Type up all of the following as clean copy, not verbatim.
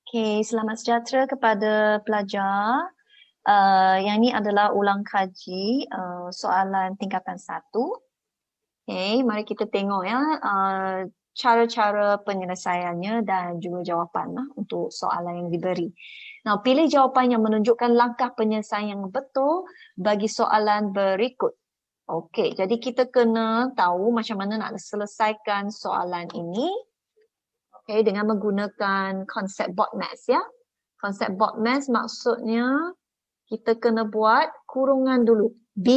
Okay, selamat sejahtera kepada pelajar. Yang ini adalah ulang kaji soalan tingkatan 1. Okay, mari kita tengok ya cara-cara penyelesaiannya dan juga jawapan untuk soalan yang diberi. Now, pilih jawapan yang menunjukkan langkah penyelesaian yang betul bagi soalan berikut. Okey, jadi kita kena tahu macam mana nak selesaikan soalan ini. Okay, dengan menggunakan konsep BODMAS ya. Konsep BODMAS maksudnya kita kena buat kurungan dulu. B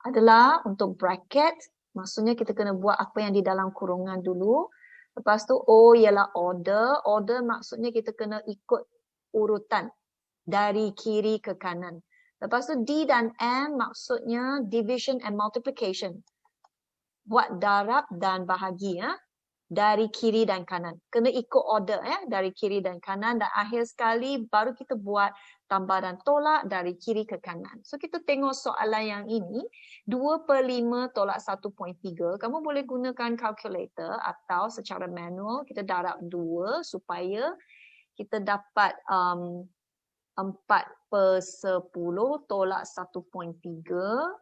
adalah untuk bracket, maksudnya kita kena buat apa yang di dalam kurungan dulu. Lepas tu O ialah order. Order maksudnya kita kena ikut urutan dari kiri ke kanan. Lepas tu D dan M maksudnya division and multiplication. Buat darab dan bahagi ya. Dari kiri dan kanan. Kena ikut order ya, dari kiri dan kanan, dan akhir sekali baru kita buat tambah dan tolak dari kiri ke kanan. So kita tengok soalan yang ini, 2/5 tolak 1.3. Kamu boleh gunakan calculator atau secara manual kita darab 2 supaya kita dapat 4/10 tolak 1.3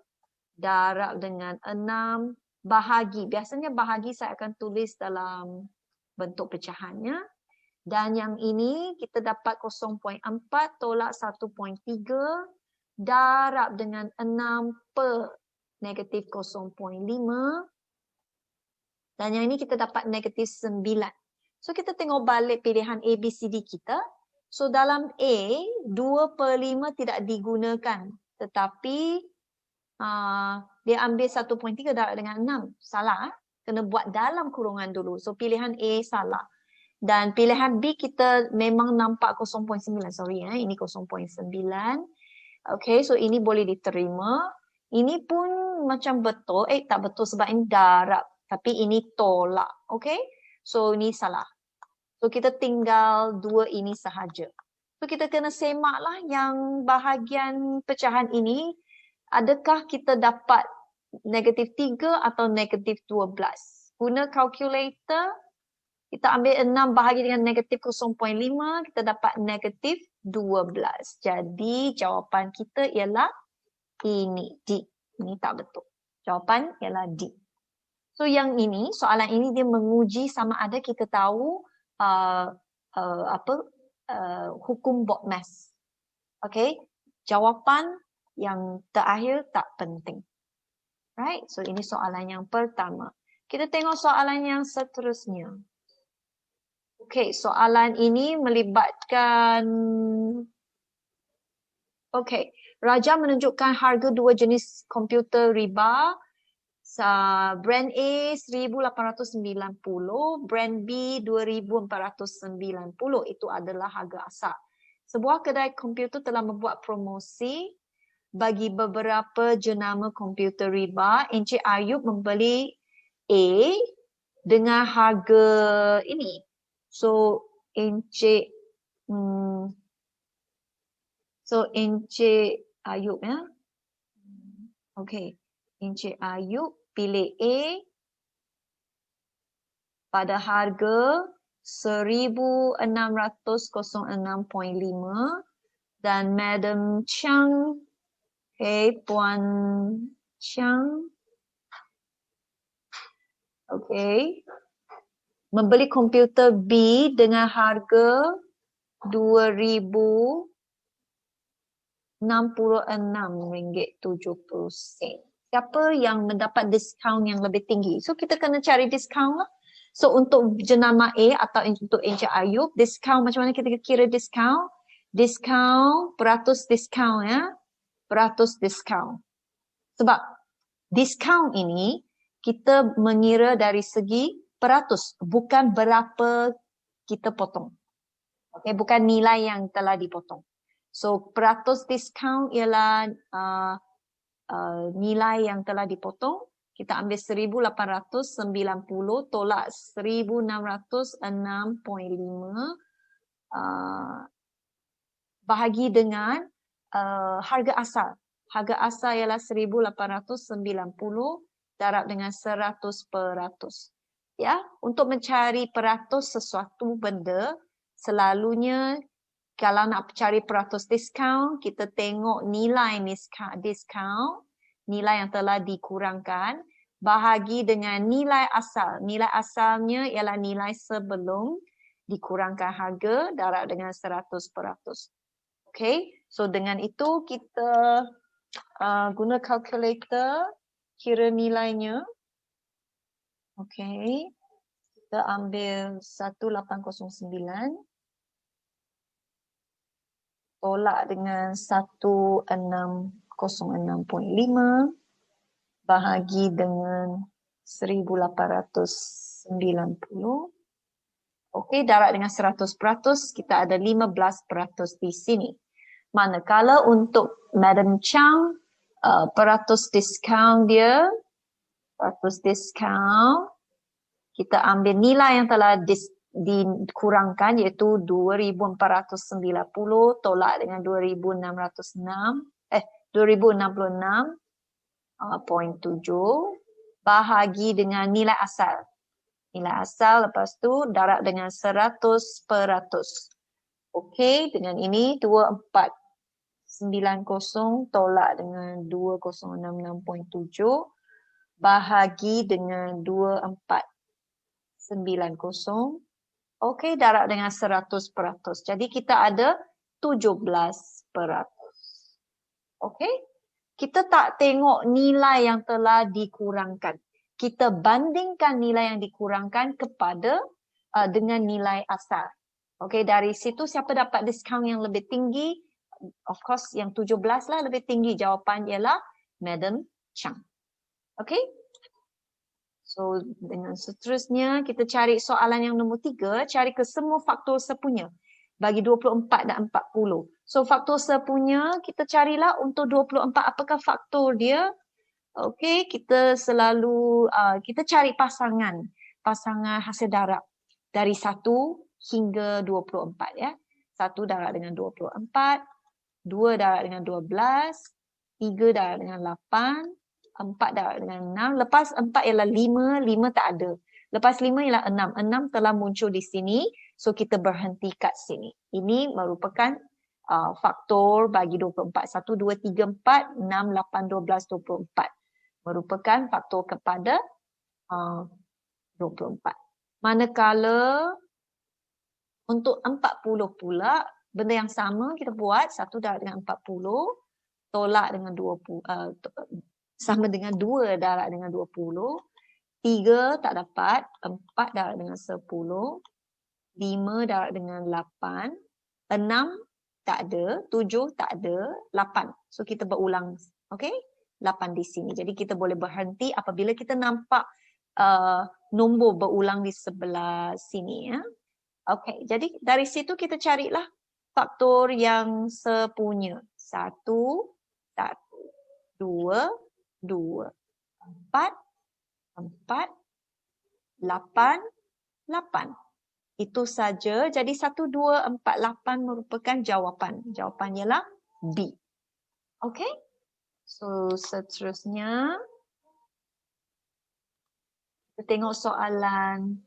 darab dengan 6 bahagi. Biasanya bahagi saya akan tulis dalam bentuk pecahannya. Dan yang ini kita dapat 0.4 tolak 1.3 darab dengan 6 per negatif 0.5. Dan yang ini kita dapat negatif 9. So kita tengok balik pilihan A, B, C, D kita. So dalam A, 2/5 tidak digunakan. Tetapi dia ambil 1.3 darab dengan 6. Salah. Kena buat dalam kurungan dulu. So pilihan A salah. Dan pilihan B kita memang nampak 0.9. Sorry ya. Ini 0.9. Okay. So ini boleh diterima. Ini pun macam betul. Tak betul sebab ini darab. Tapi ini tolak. Okay. So ini salah. So kita tinggal 2 ini sahaja. So kita kena semaklah yang bahagian pecahan ini. Adakah kita dapat negatif 3 atau negatif 12? Guna calculator, kita ambil 6 bahagi dengan negatif 0.5, kita dapat negatif 12. Jadi jawapan kita ialah ini, D. Ini tak betul. Jawapan ialah D. So yang ini, soalan ini dia menguji sama ada kita tahu hukum BODMAS. Okay, jawapan yang terakhir tak penting. Right? So ini soalan yang pertama. Kita tengok soalan yang seterusnya. Okay, soalan ini melibatkan Raja menunjukkan harga 2 jenis komputer riba. Brand A 1,890, brand B 2,490. Itu adalah harga asal. Sebuah kedai komputer telah membuat promosi bagi beberapa jenama komputer riba. Encik Ayub membeli A dengan harga ini. So Encik Ayub ya. Okay. Encik Ayub pilih A pada harga 1,606.5 dan Madam Chang, Puan Chang, membeli komputer B dengan harga RM2,066.70. Siapa yang mendapat diskaun yang lebih tinggi? So kita kena cari diskaun lah. So untuk jenama A atau untuk Encik Ayub, diskaun macam mana kita kira diskaun? Diskaun, peratus diskaun ya. Peratus diskaun. Sebab diskaun ini kita mengira dari segi peratus, bukan berapa kita potong. Okay, bukan nilai yang telah dipotong. So peratus diskaun ialah nilai yang telah dipotong. Kita ambil 1,890 tolak 1,606.5 bahagi dengan harga asal. Harga asal ialah 1,890 darab dengan 100%. Ya, untuk mencari peratus sesuatu benda, selalunya kalau nak cari peratus diskaun, kita tengok nilai diskaun, nilai yang telah dikurangkan, bahagi dengan nilai asal. Nilai asalnya ialah nilai sebelum dikurangkan harga darab dengan 100%. Okay, so dengan itu kita guna kalkulator, kira nilainya. Okay, kita ambil 1809. Tolak dengan 1606.5 bahagi dengan 1890. Okey, darab dengan 100%, kita ada 15% di sini. Manakala untuk Madam Chang, peratus diskaun dia, kita ambil nilai yang telah dikurangkan iaitu 2490 tolak dengan 2066.7 bahagi dengan nilai asal. Nilai asal lepas tu darab dengan 100%. Okey, dengan ini 2490 tolak dengan 2066.7 bahagi dengan 2490. Okey, darab dengan 100%. Jadi kita ada 17%. Okey? Kita tak tengok nilai yang telah dikurangkan. Kita bandingkan nilai yang dikurangkan kepada dengan nilai asal. Okey, dari situ siapa dapat diskaun yang lebih tinggi? Of course yang 17 lah lebih tinggi. Jawapan ialah Madam Chang. Okey? So, dengan seterusnya, kita cari soalan yang nombor 3, cari ke semua faktor sepunya. Bagi 24 dan 40. So, faktor sepunya, kita carilah untuk 24, apakah faktor dia? Okey, kita selalu, kita cari pasangan hasil darab. Dari 1 hingga 24 ya. 1 darab dengan 24, 2 darab dengan 12, 3 darab dengan 8, 4 darab dengan 6. Lepas 4 ialah 5, 5 tak ada. Lepas 5 ialah 6. 6 telah muncul di sini. So kita berhenti kat sini. Ini merupakan faktor bagi 24. 1, 2, 3, 4, 6, 8, 12, 24. Merupakan faktor kepada 24. Manakala untuk 40 pula, benda yang sama kita buat. 1 darab dengan 40. Tolak dengan 20. Sama dengan 2 darab dengan 20. 3 tak dapat. 4 darab dengan 10. 5 darab dengan 8. 6 tak ada. 7 tak ada. 8. So kita berulang. Okay? 8 di sini. Jadi kita boleh berhenti apabila kita nampak nombor berulang di sebelah sini. Ya? Okay. Jadi dari situ kita carilah faktor yang sepunya. 1, 1. 2, 2, 4, 4, 8, 8. Itu saja. Jadi 1, 2, 4, 8 merupakan jawapan. Jawapannya ialah B. Okey? So, seterusnya. Kita tengok soalan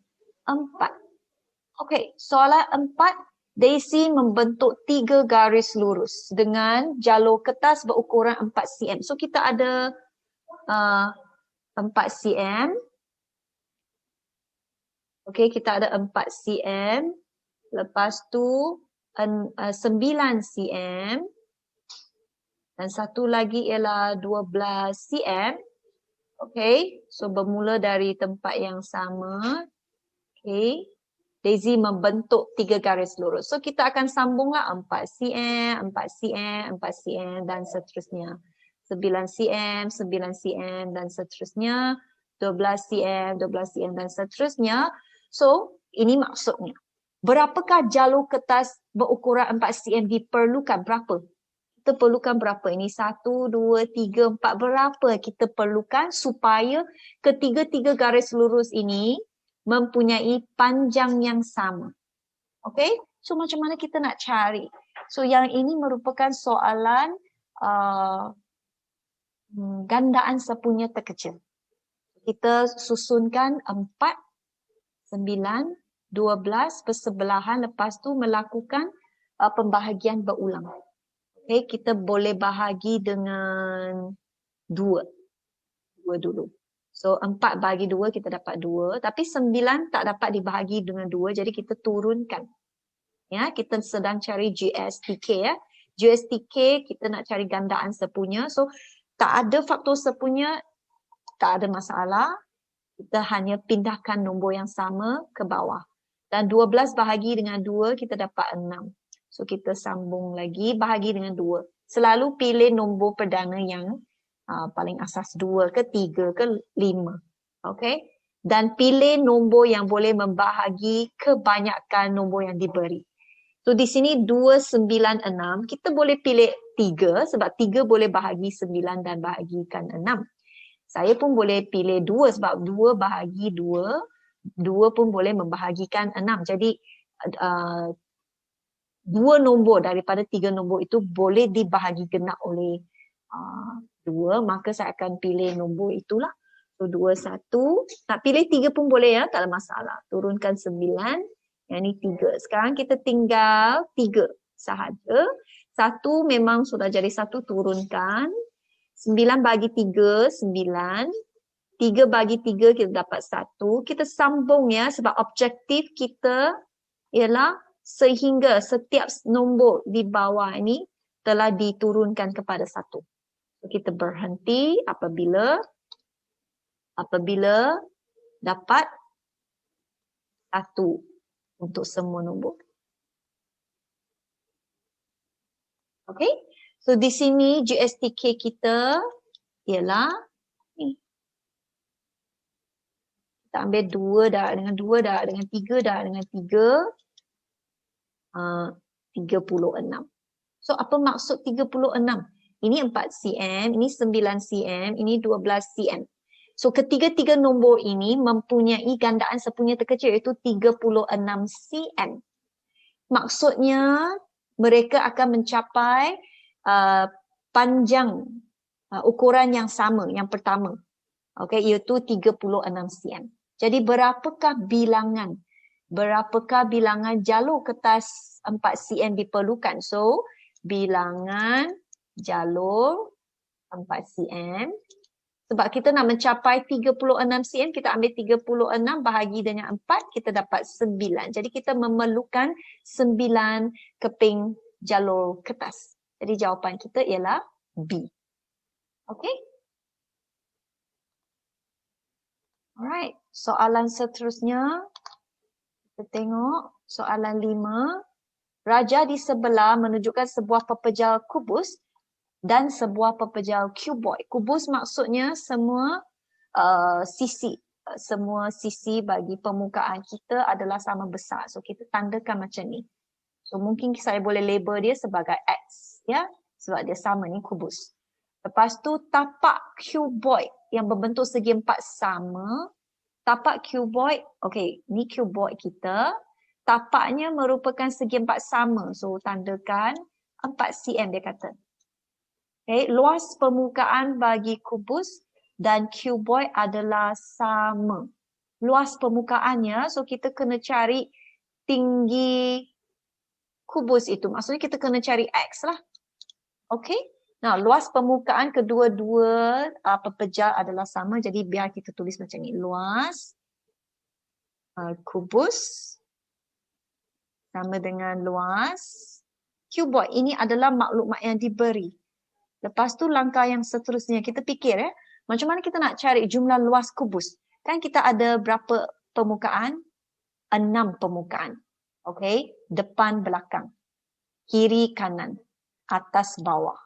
4. Okey, soalan 4. Daisy membentuk 3 garis lurus dengan jalur kertas berukuran 4 cm. So, kita ada 4 cm. Okey, kita ada 4 cm. Lepas tu 9 cm. Dan satu lagi ialah 12 cm. Okey, so bermula dari tempat yang sama. Okey, Daisy membentuk 3 garis lurus. So, kita akan sambunglah 4 cm, 4 cm, 4 cm dan seterusnya. 9 cm, 9 cm dan seterusnya, 12 cm, 12 cm dan seterusnya. So, ini maksudnya. Berapakah jalur kertas berukuran 4 cm diperlukan? Berapa? Kita perlukan berapa? Ini 1, 2, 3, 4. Berapa kita perlukan supaya ketiga-tiga garis lurus ini mempunyai panjang yang sama. Okay? So, macam mana kita nak cari? So, yang ini merupakan soalan gandaan sepunya terkecil. Kita susunkan 4, 9 12 bersebelahan, lepas tu melakukan pembahagian berulang. Okay, kita boleh bahagi dengan 2. 2 dulu. So 4 bagi 2 kita dapat 2. Tapi 9 tak dapat dibahagi dengan 2. Jadi kita turunkan. Ya, kita sedang cari GSTK ya. GSTK kita nak cari gandaan sepunya. So tak ada faktor sepunya, tak ada masalah. Kita hanya pindahkan nombor yang sama ke bawah. Dan 12 bahagi dengan 2 kita dapat 6. So kita sambung lagi, bahagi dengan 2. Selalu pilih nombor perdana yang paling asas, 2 ke 3 ke 5. Okay? Dan pilih nombor yang boleh membahagi kebanyakan nombor yang diberi. So di sini 2, 9, 6. Kita boleh pilih 3 sebab 3 boleh bahagi 9 dan bahagikan 6. Saya pun boleh pilih 2 sebab 2 bahagi 2. 2 pun boleh membahagikan 6. Jadi 2 nombor daripada 3 nombor itu boleh dibahagi genap oleh 2. Maka saya akan pilih nombor itulah. So 2, 1. Nak pilih 3 pun boleh ya, tak ada masalah. Turunkan 9. Yang ni 3. Sekarang kita tinggal 3 sahaja. 1 memang sudah jadi 1, turunkan. 9 bagi 3, 9. 3 bagi 3 kita dapat 1. Kita sambung ya sebab objektif kita ialah sehingga setiap nombor di bawah ini telah diturunkan kepada 1. So, kita berhenti apabila dapat 1 untuk semua nombor. Okay? So di sini GSTK kita ialah ni. Kita ambil 2 dah dengan 2 dah dengan 3 dah dengan 3. 36. So apa maksud 36? Ini 4 cm, ini 9 cm, ini 12 cm. So ketiga-tiga nombor ini mempunyai gandaan sepunya terkecil iaitu 36 cm. Maksudnya mereka akan mencapai panjang ukuran yang sama, yang pertama. Okay, iaitu 36 cm. Jadi berapakah bilangan jalur kertas 4 cm diperlukan? So, bilangan jalur 4 cm. Sebab kita nak mencapai 36 cm, kita ambil 36 bahagi dengan 4, kita dapat 9. Jadi kita memerlukan 9 keping jalur kertas. Jadi jawapan kita ialah B. Okay? Alright, soalan seterusnya. Kita tengok soalan 5. Raja di sebelah menunjukkan sebuah pepejal kubus dan sebuah pepejal cuboid. Kubus maksudnya semua sisi bagi permukaan kita adalah sama besar. So kita tandakan macam ni. So mungkin saya boleh label dia sebagai X ya, sebab dia sama ni kubus. Lepas tu tapak cuboid yang berbentuk segi 4 sama. Tapak cuboid, okey, ni cuboid kita. Tapaknya merupakan segi 4 sama. So tandakan 4 cm dia kata. Okay, luas permukaan bagi kubus dan cuboid adalah sama. Luas permukaannya, so kita kena cari tinggi kubus itu. Maksudnya kita kena cari X lah. Okay. Nah, luas permukaan kedua-dua pepejal adalah sama. Jadi biar kita tulis macam ni. Luas kubus sama dengan luas cuboid. Ini adalah maklumat yang diberi. Lepas tu langkah yang seterusnya kita fikir macam mana kita nak cari jumlah luas kubus. Kan kita ada berapa permukaan? 6 permukaan. Okay, depan belakang, kiri kanan, atas bawah.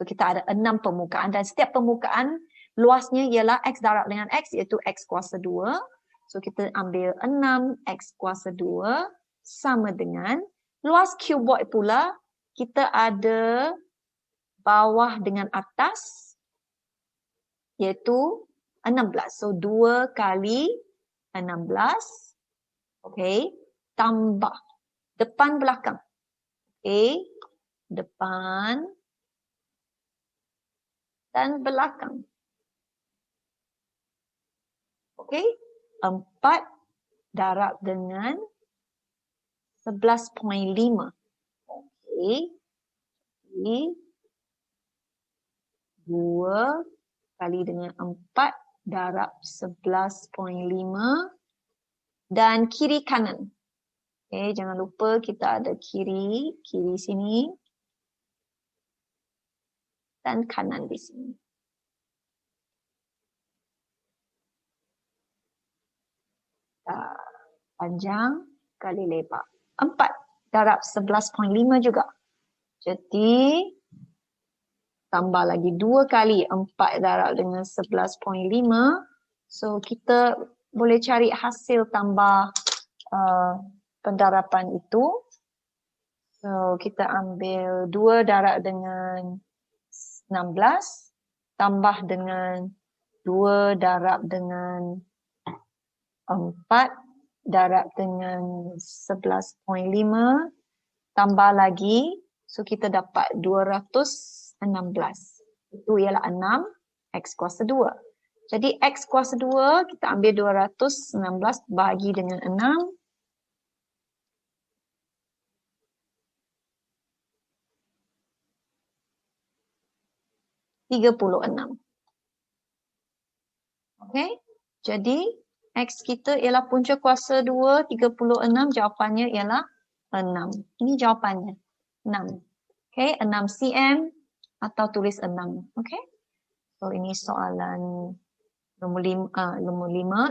So kita ada 6 permukaan dan setiap permukaan luasnya ialah X darab dengan X iaitu X kuasa 2. So kita ambil 6 X kuasa 2 sama dengan luas cuboid pula kita ada bawah dengan atas iaitu 16. So 2 kali 16. Okay. Tambah depan belakang. Okay. Depan dan belakang. Okay. 4 darab dengan 11.5. Okey. 2 kali dengan 4 darab 11.5 dan kiri kanan. Okey, jangan lupa kita ada kiri sini dan kanan di sini. Panjang kali lebar. 4 darab 11.5 juga. Jadi tambah lagi 2 kali 4 darab dengan 11.5. So kita boleh cari hasil tambah pendarapan itu. So kita ambil 2 darab dengan 16 tambah dengan 2 darab dengan 4 darab dengan 11.5 tambah lagi, so kita dapat 216. Itu ialah 6 X kuasa 2. Jadi X kuasa 2 kita ambil 216 bagi dengan 6. Okey, jadi X kita ialah punca kuasa 2, 36, jawapannya ialah 6. Ini jawapannya, 6. Okey, 6 cm atau tulis 6. Okey, so ini soalan nombor 5.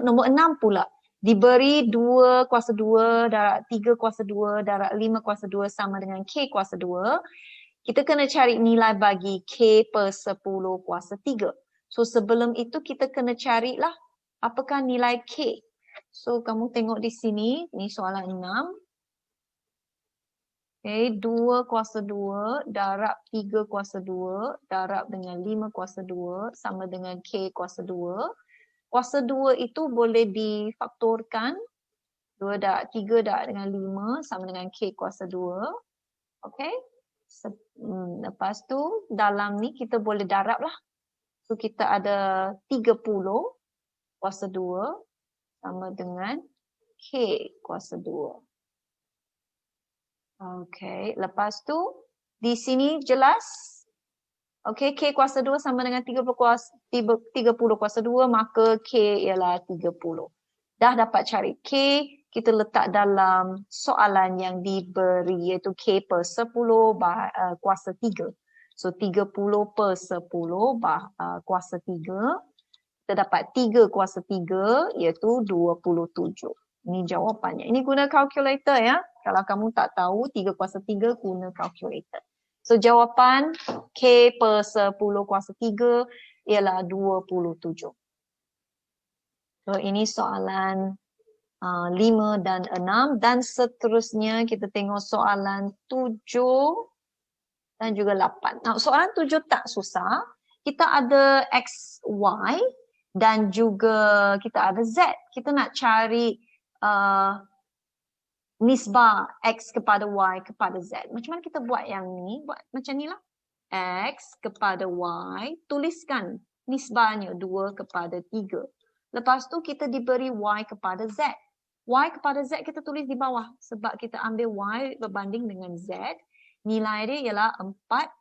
Nombor 6 pula. Diberi 2 kuasa 2 darab 3 kuasa 2 darab 5 kuasa 2 sama dengan K kuasa 2. Kita kena cari nilai bagi K per 10 kuasa 3. So sebelum itu kita kena carilah apakah nilai K. So kamu tengok di sini, ni soalan 6. Okay, 2 kuasa 2 darab 3 kuasa 2 darab dengan 5 kuasa 2 sama dengan K kuasa 2. Kuasa 2 itu boleh difaktorkan. 2 darab 3 darab dengan 5 sama dengan K kuasa 2. Okay. Lepas tu dalam ni kita boleh darab lah. So kita ada 30 kuasa 2 sama dengan K kuasa 2. Okay, lepas tu di sini jelas. Okay, K kuasa 2 sama dengan 30 kuasa 2, maka K ialah 30. Dah dapat cari K, kita letak dalam soalan yang diberi iaitu K per 10 kuasa 3. So 30 per 10 kuasa 3. Kita dapat 3 kuasa 3 iaitu 27. Ini jawapannya. Ini guna calculator ya. Kalau kamu tak tahu 3 kuasa 3 guna calculator. So jawapan K per 10 kuasa 3 ialah 27. So ini soalan 5 dan 6 dan seterusnya kita tengok soalan 7 dan juga 8. Nah, soalan 7 tak susah. Kita ada X, Y dan juga kita ada Z. Kita nak cari nisbah X kepada Y kepada Z. Macam mana kita buat yang ni? Buat macam ni lah. X kepada Y, tuliskan nisbahnya 2 kepada 3. Lepas tu kita diberi Y kepada Z. Y kepada Z kita tulis di bawah sebab kita ambil Y berbanding dengan Z. Nilai dia ialah 4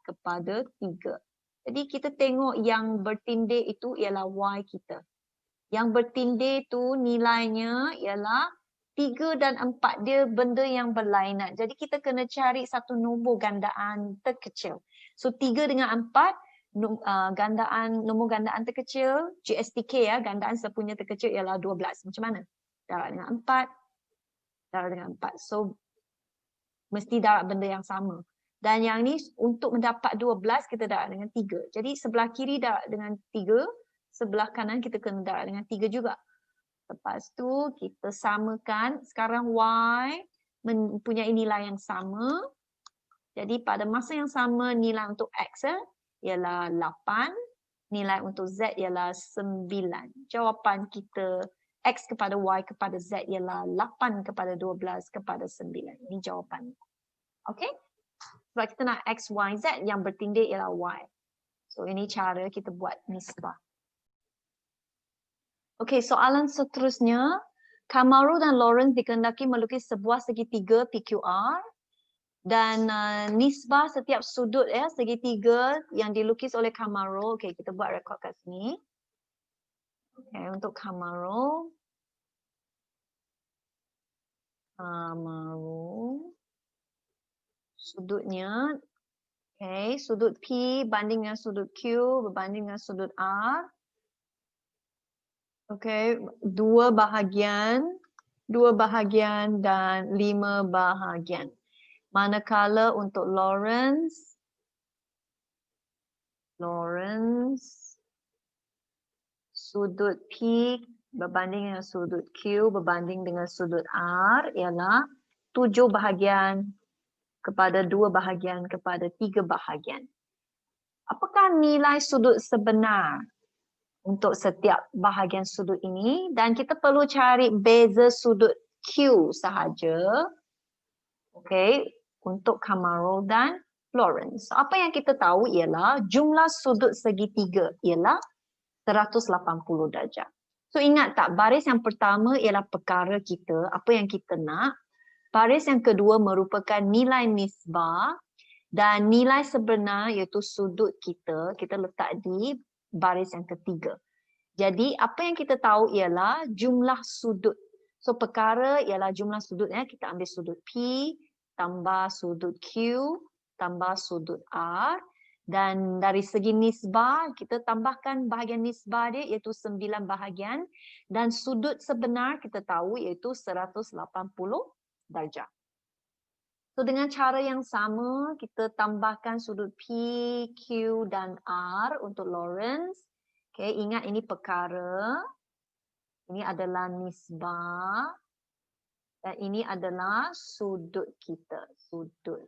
kepada 3. Jadi kita tengok yang bertindih itu ialah Y kita. Yang bertindih tu nilainya ialah 3 dan 4. Dia benda yang berlainan. Jadi kita kena cari satu nombor gandaan terkecil. So 3 dengan 4, nombor gandaan terkecil, GSTK ya, gandaan sepunya terkecil ialah 12. Macam mana? Darab dengan 4, darab dengan 4. So, mesti darab benda yang sama. Dan yang ni untuk mendapat 12, kita darab dengan 3. Jadi, sebelah kiri darab dengan 3, sebelah kanan kita kena darab dengan 3 juga. Lepas tu, kita samakan. Sekarang Y mempunyai nilai yang sama. Jadi, pada masa yang sama, nilai untuk X ialah 8. Nilai untuk Z ialah 9. Jawapan kita X kepada Y kepada Z ialah 8 kepada 12 kepada 9. Ini jawapannya. Okey? Sebab kita nak X, Y, Z yang bertindih ialah Y. So ini cara kita buat nisbah. Okey, soalan seterusnya. Camaro dan Lawrence dikehendaki melukis sebuah segitiga PQR dan nisbah setiap sudut ya segitiga yang dilukis oleh Camaro. Okey, kita buat rekod kat sini. Okey, untuk Camaro. Sudutnya, okey, sudut P banding dengan sudut Q berbanding dengan sudut R. Okey, 2 bahagian dan 5 bahagian. Manakala untuk Lawrence sudut P berbanding dengan sudut Q berbanding dengan sudut R ialah 7 bahagian kepada 2 bahagian kepada 3 bahagian. Apakah nilai sudut sebenar untuk setiap bahagian sudut ini? Dan kita perlu cari beza sudut Q sahaja. Okey, untuk Camaro dan Lawrence. Apa yang kita tahu ialah jumlah sudut segitiga ialah 180 darjah. So ingat tak, baris yang pertama ialah perkara kita, apa yang kita nak. Baris yang kedua merupakan nilai nisbah dan nilai sebenar iaitu sudut kita letak di baris yang ketiga. Jadi apa yang kita tahu ialah jumlah sudut. So perkara ialah jumlah sudut ya, kita ambil sudut P tambah sudut Q tambah sudut R. Dan dari segi nisbah, kita tambahkan bahagian nisbah dia iaitu 9 bahagian. Dan sudut sebenar kita tahu iaitu 180 darjah. So dengan cara yang sama, kita tambahkan sudut P, Q dan R untuk Lawrence. Okay, ingat ini perkara. Ini adalah nisbah. Dan ini adalah sudut kita. Sudut.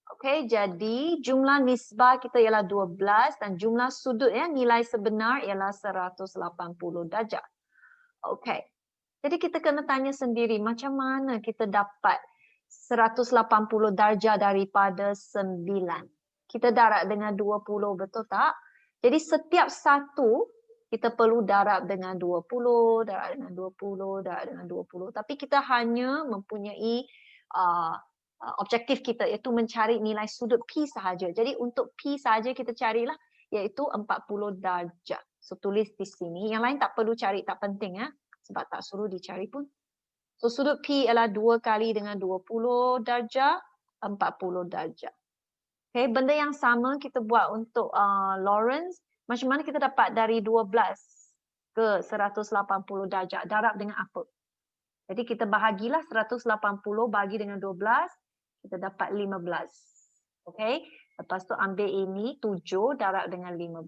Okey, jadi jumlah nisbah kita ialah 12 dan jumlah sudut ya nilai sebenar ialah 180 darjah. Okey. Jadi kita kena tanya sendiri macam mana kita dapat 180 darjah daripada 9. Kita darab dengan 20, betul tak? Jadi setiap satu kita perlu darab dengan 20, darab dengan 20, darab dengan 20. Tapi kita hanya mempunyai objektif kita iaitu mencari nilai sudut P sahaja. Jadi untuk P sahaja kita carilah iaitu 40 darjah. So tulis di sini. Yang lain tak perlu cari, tak penting ya. Sebab tak suruh dicari pun. So sudut P ialah 2 kali dengan 20 darjah, 40 darjah. Okay, benda yang sama kita buat untuk Lawrence. Macam mana kita dapat dari 12 ke 180 darjah? Darab dengan apa? Jadi kita bahagilah 180 bagi dengan 12. Kita dapat 15. Okay. Lepas tu ambil ini 7 darab dengan 15.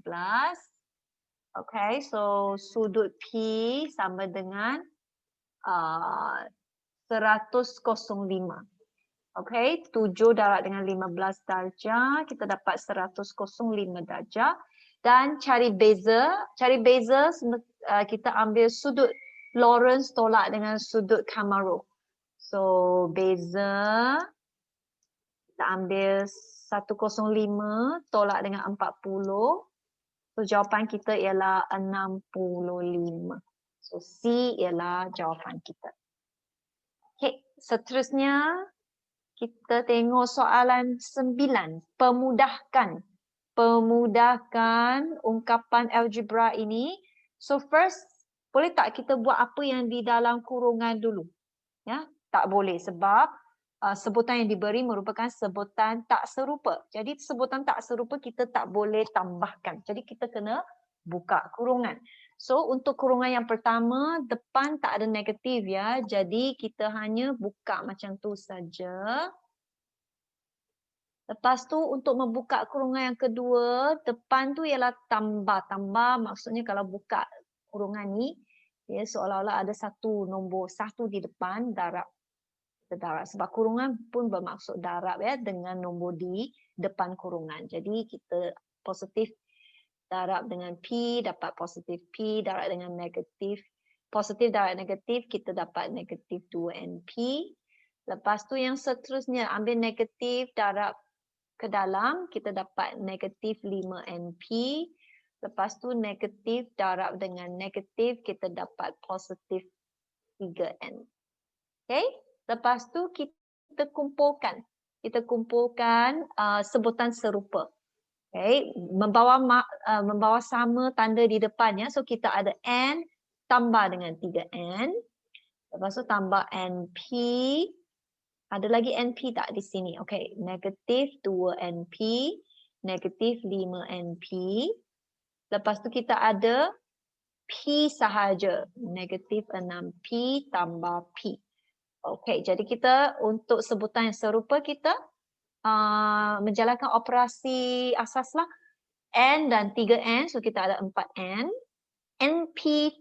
Okay. So sudut P sama dengan 100,5. Okay. 7 darab dengan 15 darjah. Kita dapat 100,5 darjah. Dan cari beza. Cari beza kita ambil sudut Lawrence tolak dengan sudut Camaro. So beza kita ambil 105 tolak dengan 40. So jawapan kita ialah 65. So C ialah jawapan kita. Okay, seterusnya kita tengok soalan 9. Pemudahkan ungkapan algebra ini. So first, boleh tak kita buat apa yang di dalam kurungan dulu? Ya, tak boleh sebab sebutan yang diberi merupakan sebutan tak serupa. Jadi sebutan tak serupa kita tak boleh tambahkan. Jadi kita kena buka kurungan. So untuk kurungan yang pertama, depan tak ada negatif ya. Jadi kita hanya buka macam tu saja. Lepas tu untuk membuka kurungan yang kedua, depan tu ialah tambah. Tambah maksudnya kalau buka kurungan ni, ya seolah-olah ada satu nombor 1 di depan, darab. Darab. Sebab kurungan pun bermaksud darab ya dengan nombor di depan kurungan. Jadi kita positif darab dengan P, dapat positif P, darab dengan negatif. Positif darab negatif, kita dapat negatif 2NP. Lepas tu yang seterusnya, ambil negatif, darab ke dalam, kita dapat negatif 5NP. Lepas tu negatif darab dengan negatif, kita dapat positif 3N. Okay. Lepas tu kita kumpulkan. Kita kumpulkan sebutan serupa. Okay. Membawa sama tanda di depannya. So kita ada N tambah dengan 3N. Lepas tu tambah NP. Ada lagi NP tak di sini? Okay. Negatif 2NP. Negatif 5NP. Lepas tu kita ada P sahaja. Negatif 6P tambah P. Okay. Jadi kita untuk sebutan yang serupa kita menjalankan operasi asas lah. N dan 3N. So kita ada 4N. NP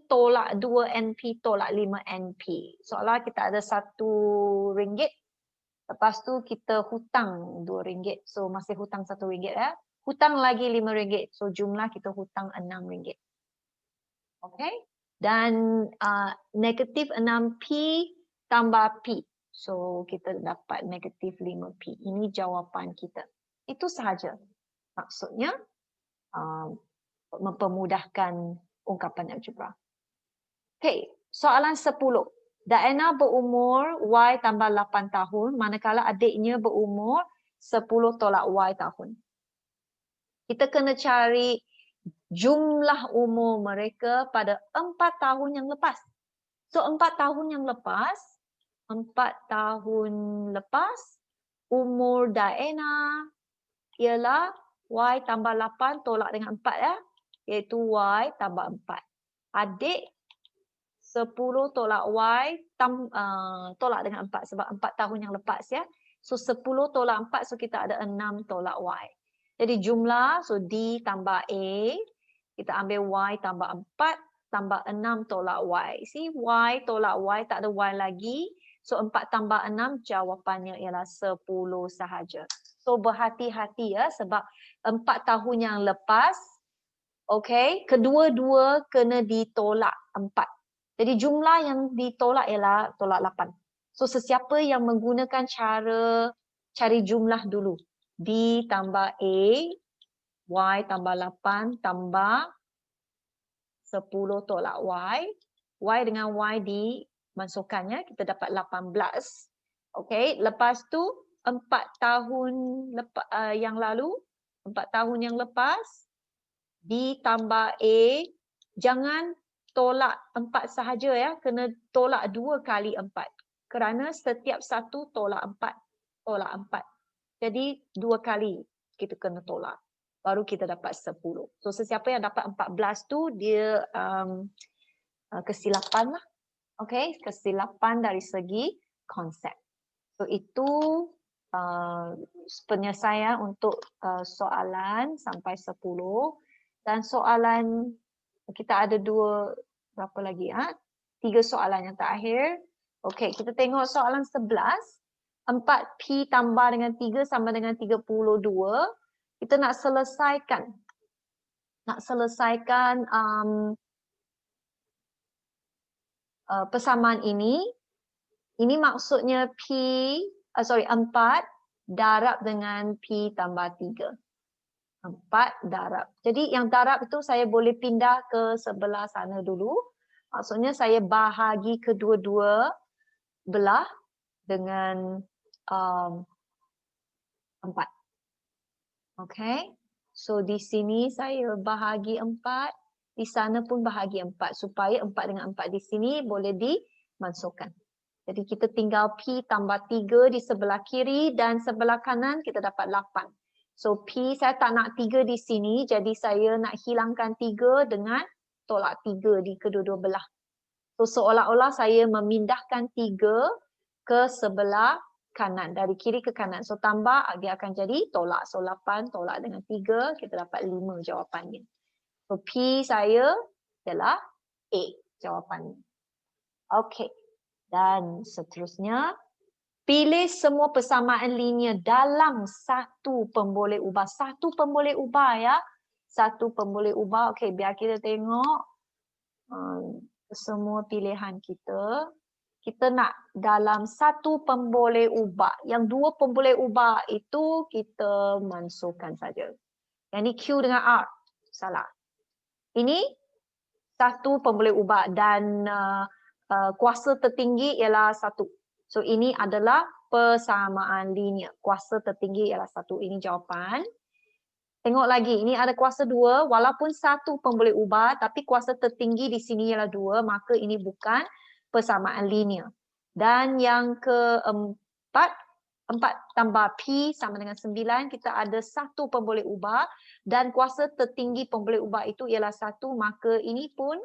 tolak 2NP tolak 5NP. Seolah kita ada RM1. Lepas tu kita hutang RM2. So masih hutang RM1 ya. Hutang lagi RM5. So jumlah kita hutang RM6. Okay. Dan negatif 6P tambah P. So kita dapat negatif 5P. Ini jawapan kita. Itu sahaja. Maksudnya mempermudahkan ungkapan algebra. Okay. Soalan 10. Diana berumur Y tambah 8 tahun, manakala adiknya berumur 10 tolak Y tahun. Kita kena cari jumlah umur mereka pada 4 tahun yang lepas. So 4 tahun yang lepas, 4 tahun lepas, umur Diana ialah Y tambah 8 tolak dengan 4 ya. Iaitu Y tambah 4. Adik 10 tolak Y tolak dengan 4 sebab 4 tahun yang lepas ya. So 10 tolak 4 so kita ada 6 tolak Y. Jadi jumlah so D tambah A. Kita ambil Y tambah 4 tambah 6 tolak Y. See Y tolak Y tak ada Y lagi. So 4 tambah 6 jawapannya ialah 10 sahaja. So berhati-hati ya sebab 4 tahun yang lepas okay, kedua-dua kena ditolak 4. Jadi jumlah yang ditolak ialah tolak 8. So sesiapa yang menggunakan cara cari jumlah dulu. D tambah A, Y tambah 8 tambah 10 tolak Y. Y dengan Y dimasukkannya, kita dapat 18. Okay, lepas tu 4 tahun yang lalu, 4 tahun yang lepas, D tambah A, jangan tolak 4 sahaja ya, kena tolak 2 kali 4. Kerana setiap satu tolak 4. Tolak 4. Jadi 2 kali kita kena tolak. Baru kita dapat 10. So sesiapa yang dapat 14 tu dia kesilapan lah. Okay, kesilapan dari segi konsep. So itu penyelesaian untuk soalan sampai 10. Dan soalan kita ada berapa lagi? 3 soalan yang terakhir. Okey, kita tengok soalan 11. 4P tambah dengan 3 sama dengan 32. Kita nak selesaikan. Persamaan ini. Ini maksudnya 4 darab dengan P tambah 3. 4 darab. Jadi yang darab itu saya boleh pindah ke sebelah sana dulu. Maksudnya saya bahagi kedua-dua belah dengan 4. Okay. So di sini saya bahagi 4. Di sana pun bahagi 4. Supaya 4 dengan 4 di sini boleh dimasukkan. Jadi kita tinggal P tambah 3 di sebelah kiri dan sebelah kanan kita dapat 8. So P saya tak nak 3 di sini, jadi saya nak hilangkan 3 dengan tolak 3 di kedua-dua belah. So seolah-olah saya memindahkan 3 ke sebelah kanan, dari kiri ke kanan. So tambah dia akan jadi tolak. So 8 tolak dengan 3, kita dapat 5 jawapannya. So P saya adalah A jawapannya. Okey. Dan seterusnya, pilih semua persamaan linear dalam satu pemboleh ubah. Satu pemboleh ubah ya. Satu pemboleh ubah. Okey, biar kita tengok semua pilihan kita. Kita nak dalam satu pemboleh ubah. Yang 2 pemboleh ubah itu kita masukkan saja. Yang ni Q dengan R. Salah. Ini satu pemboleh ubah dan kuasa tertinggi ialah 1. So ini adalah persamaan linear. Kuasa tertinggi ialah 1. Ini jawapan. Tengok lagi, ini ada kuasa 2, walaupun 1 pun boleh ubah, tapi kuasa tertinggi di sini ialah 2, maka ini bukan persamaan linear. Dan yang keempat, 4 tambah P sama dengan 9, kita ada 1 pun boleh ubah, dan kuasa tertinggi pun boleh ubah itu ialah 1, maka ini pun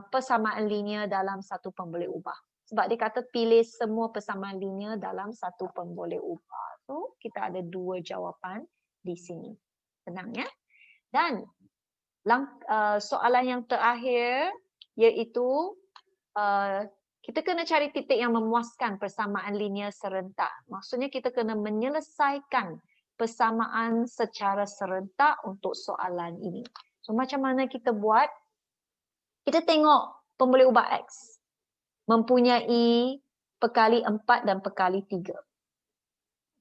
persamaan linear dalam 1 pun boleh ubah. Sebab dia kata pilih semua persamaan linear dalam 1 pun boleh ubah. So, kita ada 2 jawapan di sini. Senang ya? Dan soalan yang terakhir iaitu kita kena cari titik yang memuaskan persamaan linear serentak. Maksudnya kita kena menyelesaikan persamaan secara serentak untuk soalan ini. So macam mana kita buat? Kita tengok pemboleh ubah X mempunyai perkali 4 dan perkali 3.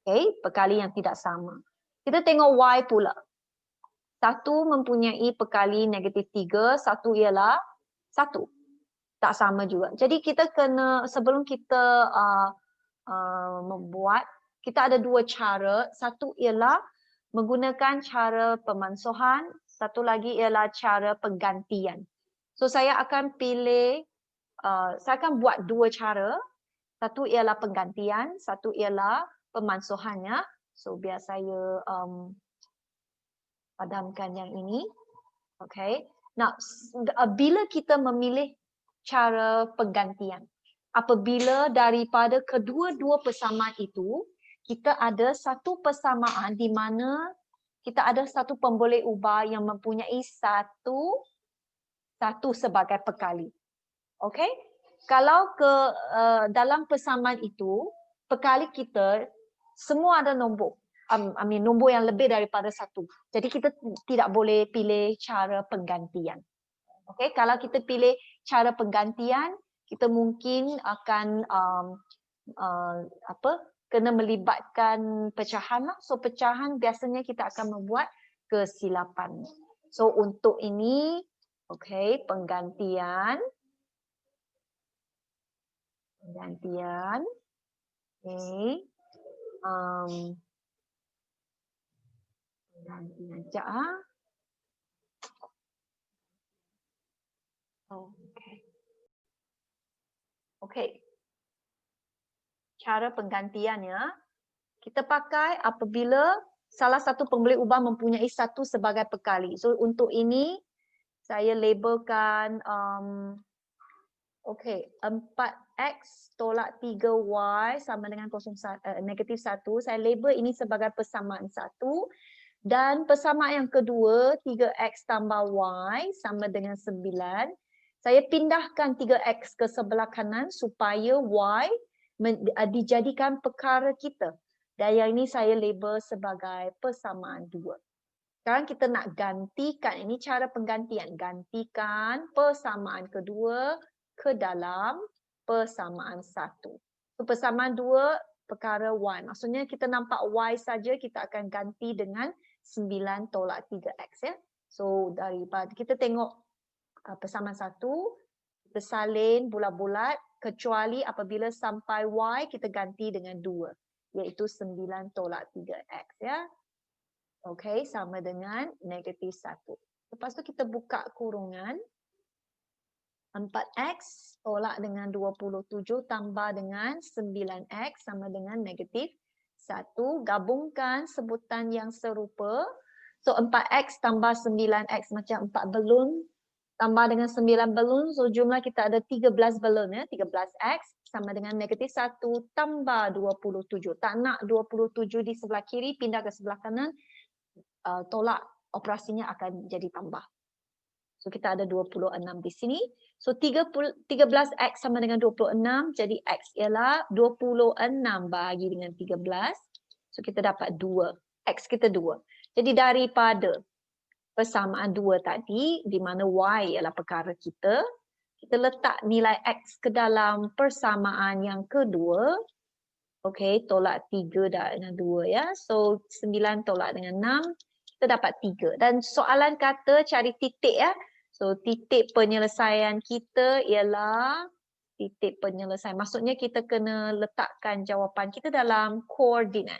Okay, perkali yang tidak sama. Kita tengok Y pula. 1 mempunyai perkali negatif 3, 1 ialah 1. Tak sama juga. Jadi kita kena, sebelum kita membuat, kita ada 2 cara. Satu ialah menggunakan cara pemansuhan, satu lagi ialah cara penggantian. So saya akan pilih, saya akan buat 2 cara. Satu ialah penggantian, satu ialah pemansuhannya. So biar saya padamkan yang ini. Okay. Nah, bila kita memilih cara penggantian, apabila daripada kedua-dua persamaan itu, kita ada satu persamaan di mana kita ada satu pemboleh ubah yang mempunyai satu sebagai perkali. Okay. Kalau dalam persamaan itu, perkali kita semua ada nombor. Nombor yang lebih daripada 1. Jadi kita tidak boleh pilih cara penggantian. Okay, kalau kita pilih cara penggantian, kita mungkin akan kena melibatkan pecahan lah. So pecahan biasanya kita akan membuat kesilapan. So untuk ini, okay, penggantian. Okay. Penggantian sekejap. Okay. Cara penggantiannya, kita pakai apabila salah satu pemboleh ubah mempunyai 1 sebagai perkali. So untuk ini, saya labelkan 4x tolak 3y sama dengan negatif 1. Saya label ini sebagai persamaan 1. Dan persamaan yang kedua, 3x tambah y sama dengan 9. Saya pindahkan 3x ke sebelah kanan supaya y dijadikan perkara kita. Dan yang ini saya label sebagai persamaan 2. Sekarang kita nak gantikan, ini cara penggantian. Gantikan persamaan kedua ke dalam persamaan 1. So, persamaan 2 perkara y. Maksudnya kita nampak y saja, kita akan ganti dengan 9 tolak 3x ya. So daripada kita tengok persamaan 1, kita salin bulat-bulat kecuali apabila sampai y kita ganti dengan 2, iaitu 9 tolak 3x ya. Okey, sama dengan negatif 1. Lepas tu kita buka kurungan. 4x tolak dengan 27 tambah dengan 9x sama dengan negatif 1. Gabungkan sebutan yang serupa. So 4x tambah 9x macam 4 balun tambah dengan 9 balun. So jumlah kita ada 13 balun ya. 13x sama dengan negatif 1 tambah 27. Tak nak 27 di sebelah kiri, pindah ke sebelah kanan. Tolak operasinya akan jadi tambah. So kita ada 26 di sini. So 13x sama dengan 26. Jadi x ialah 26 bahagi dengan 13. So kita dapat 2. X kita 2. Jadi daripada persamaan 2 tadi, di mana y ialah perkara kita, kita letak nilai x ke dalam persamaan yang kedua. Okey, tolak 3 dengan 2 ya. So 9 tolak dengan 6. Kita dapat 3. Dan soalan kata cari titik ya. So titik penyelesaian kita ialah titik penyelesaian. Maksudnya kita kena letakkan jawapan kita dalam koordinat.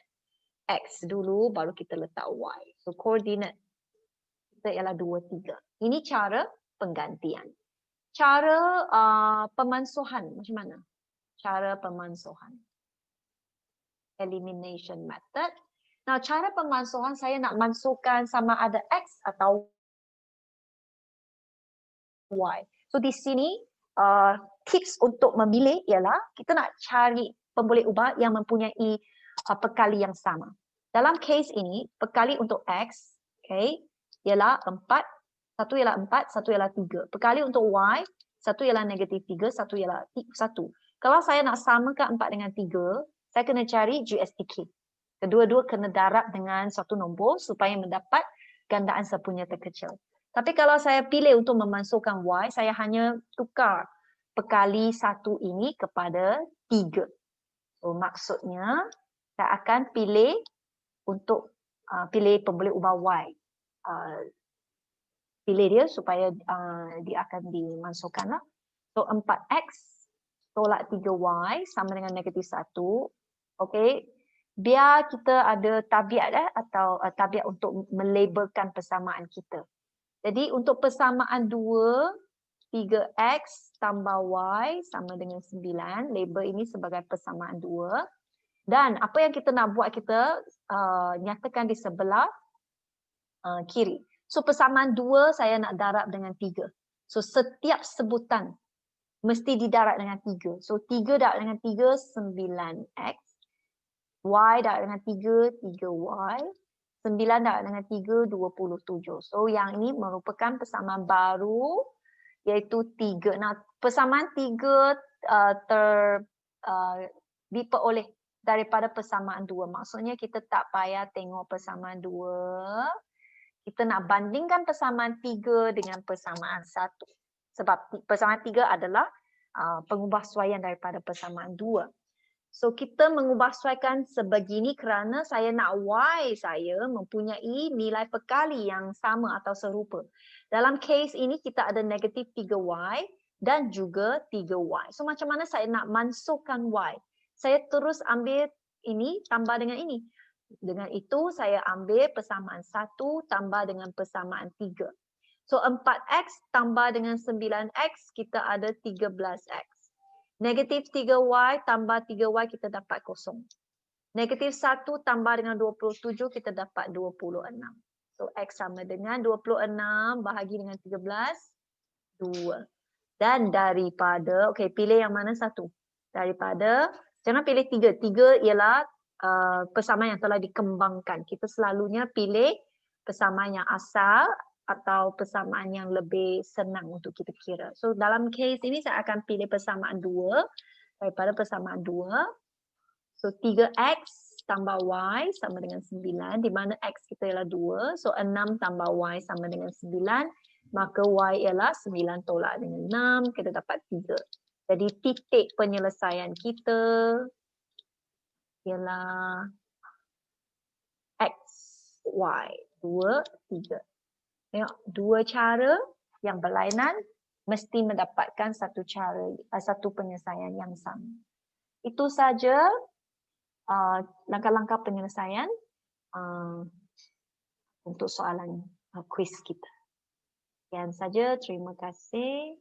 X dulu baru kita letak Y. So koordinat kita ialah 2, 3. Ini cara penggantian. Cara pemansuhan macam mana? Cara pemansuhan. Elimination method. Nah, cara pemansuhan saya nak mansuhkan sama ada X atau Y. So di sini tips untuk memilih ialah kita nak cari pemboleh ubah yang mempunyai pekali yang sama. Dalam case ini, pekali untuk X, okay, ialah 4, satu ialah 4, satu ialah 3. Pekali untuk Y, satu ialah negatif 3, satu ialah 1. Kalau saya nak samakan 4 dengan 3, saya kena cari GSTK. Kedua-dua kena darab dengan satu nombor supaya mendapat gandaan sepunya terkecil. Tapi kalau saya pilih untuk memansuhkan Y, saya hanya tukar pekali 1 ini kepada 3. So, maksudnya, saya akan pilih untuk pilih pemboleh ubah Y. Pilih dia supaya dia akan dimasukkan lah. So 4X tolak 3Y sama dengan negatif 1. Okay. Biar kita ada tabiat atau tabiat untuk melabelkan persamaan kita. Jadi untuk persamaan 2, 3X tambah Y sama dengan 9. Label ini sebagai persamaan 2. Dan apa yang kita nak buat, kita nyatakan di sebelah kiri. So persamaan 2 saya nak darab dengan 3. So setiap sebutan mesti didarab dengan 3. So 3 darab dengan 3, 9X. Y darab dengan 3, 3Y. 9 darab dengan 3, 27. So yang ini merupakan persamaan baru iaitu 3. Nah, persamaan 3 diperoleh daripada persamaan 2. Maksudnya kita tak payah tengok persamaan 2. Kita nak bandingkan persamaan 3 dengan persamaan 1. Sebab persamaan 3 adalah pengubahsuaian daripada persamaan 2. So kita mengubahsuaikan sebegini kerana saya nak Y saya mempunyai nilai pekali yang sama atau serupa. Dalam case ini kita ada negatif 3Y dan juga 3Y. So macam mana saya nak mansuhkan Y? Saya terus ambil ini tambah dengan ini. Dengan itu saya ambil persamaan 1 tambah dengan persamaan 3. So 4X tambah dengan 9X kita ada 13X. Negatif 3Y tambah 3Y kita dapat 0. Negatif 1 tambah dengan 27 kita dapat 26. So X sama dengan 26 bahagi dengan 13, 2. Dan daripada, okay, pilih yang mana satu? Daripada, jangan pilih 3. 3 ialah persamaan yang telah dikembangkan. Kita selalunya pilih persamaan yang asal atau persamaan yang lebih senang untuk kita kira. So dalam case ini saya akan pilih persamaan 2 daripada persamaan 2. So 3X tambah Y sama dengan 9, di mana X kita ialah 2. So 6 tambah Y sama dengan 9, maka Y ialah 9 tolak dengan 6, kita dapat 3. Jadi titik penyelesaian kita ialah X, Y, 2, 3. Tengok, dua cara yang berlainan mesti mendapatkan satu penyelesaian yang sama. Itu saja langkah-langkah penyelesaian untuk soalan kuis kita. Sekian saja, terima kasih.